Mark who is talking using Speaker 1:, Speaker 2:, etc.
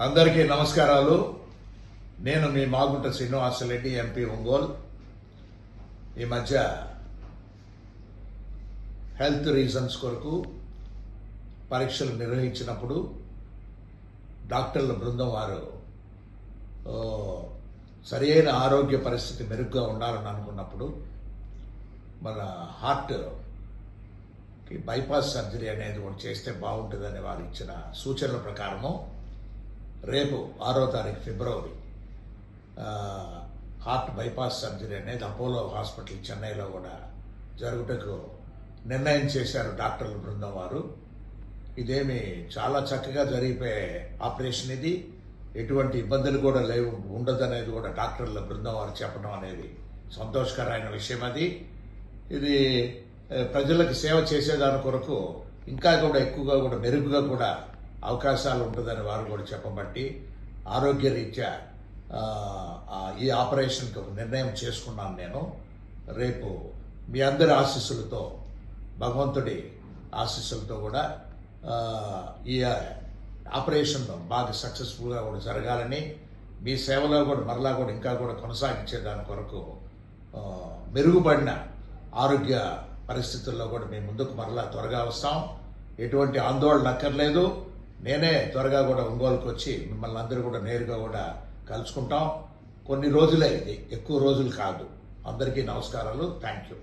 Speaker 1: అందరికీ నమస్కారాలు. నేను మీ మాగుంట శ్రీనివాసరెడ్డి, ఎంపీ ఒంగోలు. ఈ మధ్య హెల్త్ రీజన్స్ కొరకు పరీక్షలు నిర్వహించినప్పుడు డాక్టర్ల బృందం వారు సరైన ఆరోగ్య పరిస్థితి మెరుగ్గా ఉండాలని అనుకున్నప్పుడు మన హార్ట్కి బైపాస్ సర్జరీ అనేది ఒకటి చేస్తే బాగుంటుందని వారు ఇచ్చిన సూచనల ప్రకారము రేపు 6వ తారీఖు ఫిబ్రవరి హార్ట్ బైపాస్ సర్జరీ అనేది అపోలో హాస్పిటల్ చెన్నైలో కూడా జరుగుటకు నిర్ణయం చేశారు డాక్టర్ల బృందం వారు. ఇదేమి చాలా చక్కగా జరిగిపోయే ఆపరేషన్. ఇది ఎటువంటి ఇబ్బందులు కూడా లేవు, ఉండదనేది కూడా డాక్టర్ల బృందం వారు చెప్పడం అనేది సంతోషకరమైన విషయం. ఇది ప్రజలకు సేవ చేసేదాని కొరకు ఇంకా కూడా ఎక్కువగా కూడా మెరుగుగా కూడా అవకాశాలు ఉంటుందని వారు కూడా చెప్పబట్టి ఆరోగ్య రీత్యా ఈ ఆపరేషన్కి నిర్ణయం చేసుకున్నాను. నేను రేపు మీ అందరి ఆశీస్సులతో, భగవంతుడి ఆశీస్సులతో కూడా ఈ ఆపరేషన్ బాగా సక్సెస్ఫుల్గా కూడా జరగాలని, మీ సేవలో కూడా మరలా కూడా ఇంకా కూడా కొనసాగించే దాని కొరకు మెరుగుపడిన ఆరోగ్య పరిస్థితుల్లో కూడా మేము ముందుకు మరలా త్వరగా వస్తాం. ఎటువంటి ఆందోళన అక్కర్లేదు. నేనే త్వరగా కూడా ఒంగోలుకు వచ్చి మిమ్మల్ని అందరూ కూడా నేరుగా కూడా కలుసుకుంటాం. కొన్ని రోజులే, ఇది ఎక్కువ రోజులు కాదు. అందరికీ నమస్కారాలు. Thank you.